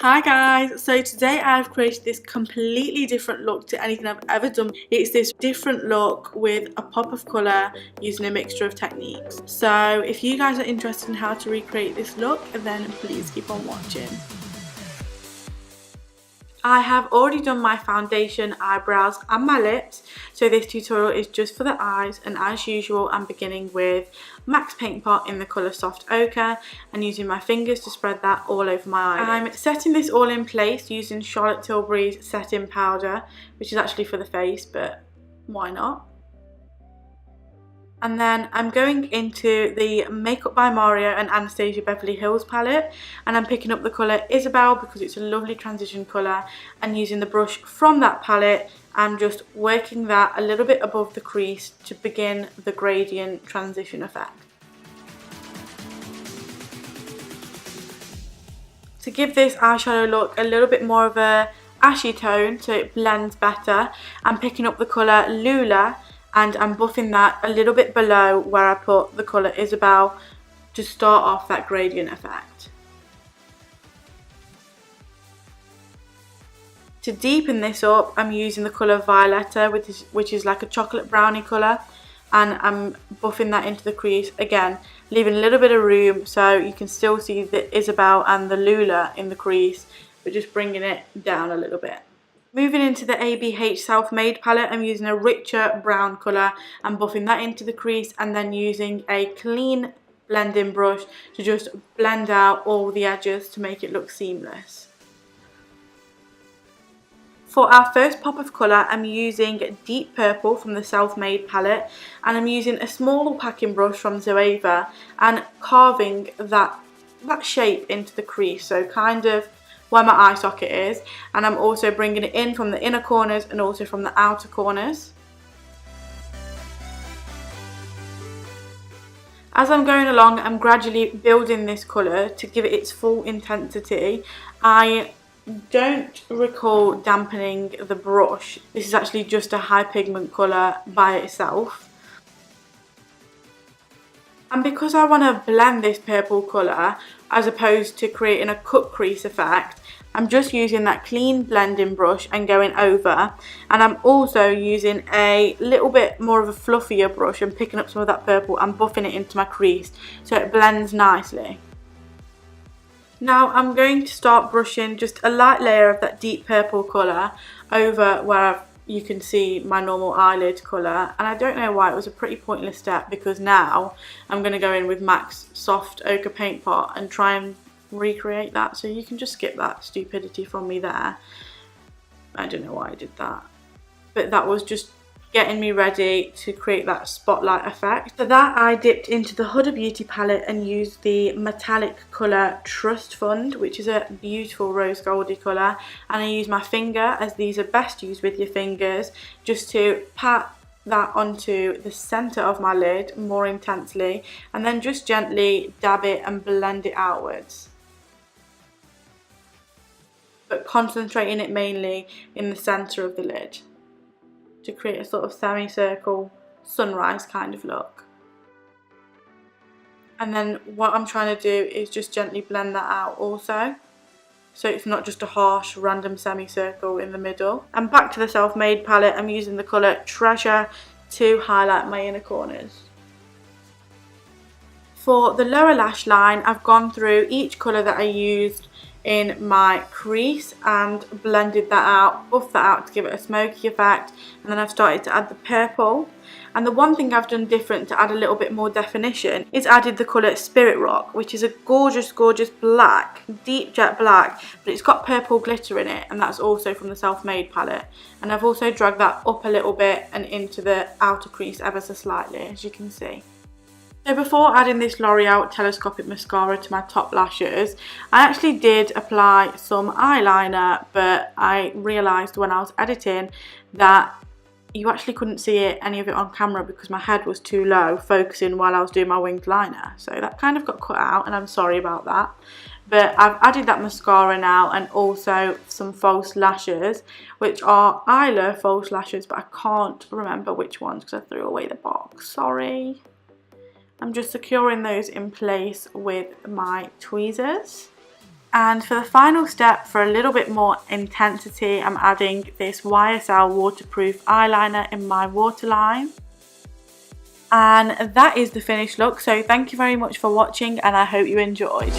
Hi guys, so today I've created this completely different look to anything I've ever done. It's this different look with a pop of colour using a mixture of techniques. So if you guys are interested in how to recreate this look, then please keep on watching. I have already done my foundation, eyebrows and my lips, so this tutorial is just for the eyes, and as usual I'm beginning with MAC's Paint Pot in the colour Soft Ochre and using my fingers to spread that all over my eyelids. I'm setting this all in place using Charlotte Tilbury's setting powder, which is actually for the face, but why not? And then I'm going into the Makeup by Mario and Anastasia Beverly Hills palette, and I'm picking up the colour Isabel because it's a lovely transition colour, and using the brush from that palette I'm just working that a little bit above the crease to begin the gradient transition effect. To give this eyeshadow look a little bit more of a ashy tone so it blends better, I'm picking up the colour Lula and I'm buffing that a little bit below where I put the colour Isabel to start off that gradient effect. To deepen this up, I'm using the colour Violetta, which is like a chocolate brownie colour, and I'm buffing that into the crease again, leaving a little bit of room so you can still see the Isabel and the Lula in the crease, but just bringing it down a little bit. Moving into the ABH Self-Made palette, I'm using a richer brown colour and buffing that into the crease, and then using a clean blending brush to just blend out all the edges to make it look seamless. For our first pop of colour, I'm using Deep Purple from the Self-Made palette, and I'm using a small packing brush from Zoeva and carving that shape into the crease, so kind of where my eye socket is, and I'm also bringing it in from the inner corners and also from the outer corners. As I'm going along, I'm gradually building this colour to give it its full intensity. I don't recall dampening the brush. This is actually just a high pigment colour by itself. And because I want to blend this purple colour as opposed to creating a cut crease effect, I'm just using that clean blending brush and going over, and I'm also using a little bit more of a fluffier brush and picking up some of that purple and buffing it into my crease so it blends nicely. Now I'm going to start brushing just a light layer of that deep purple colour over where you can see my normal eyelid colour, and I don't know why it was a pretty pointless step, because now I'm going to go in with MAC's Soft Ochre Paint Pot and try and recreate that, so you can just skip that stupidity from me there. I don't know why I did that, but that was just getting me ready to create that spotlight effect. For that I dipped into the Huda Beauty palette and used the metallic colour Trust Fund, which is a beautiful rose goldy colour, and I use my finger, as these are best used with your fingers, just to pat that onto the centre of my lid more intensely, and then just gently dab it and blend it outwards, but concentrating it mainly in the centre of the lid to create a sort of semicircle sunrise kind of look. And then what I'm trying to do is just gently blend that out also, so it's not just a harsh random semicircle in the middle. And back to the Self-Made palette, I'm using the colour Treasure to highlight my inner corners. For the lower lash line, I've gone through each colour that I used in my crease and blended that out, buffed that out to give it a smoky effect, and then I've started to add the purple. And the one thing I've done different to add a little bit more definition is added the colour Spirit Rock, which is a gorgeous, gorgeous black, deep jet black, but it's got purple glitter in it, and that's also from the Self-Made palette. And I've also dragged that up a little bit and into the outer crease ever so slightly, as you can see. So before adding this L'Oreal Telescopic Mascara to my top lashes, I actually did apply some eyeliner, but I realised when I was editing that you actually couldn't see any of it on camera because my head was too low focusing while I was doing my winged liner. So that kind of got cut out, and I'm sorry about that. But I've added that mascara now, and also some false lashes, which are Isla false lashes, but I can't remember which ones because I threw away the box. Sorry. I'm just securing those in place with my tweezers. And for the final step, for a little bit more intensity, I'm adding this YSL waterproof eyeliner in my waterline. And that is the finished look. So thank you very much for watching, and I hope you enjoyed.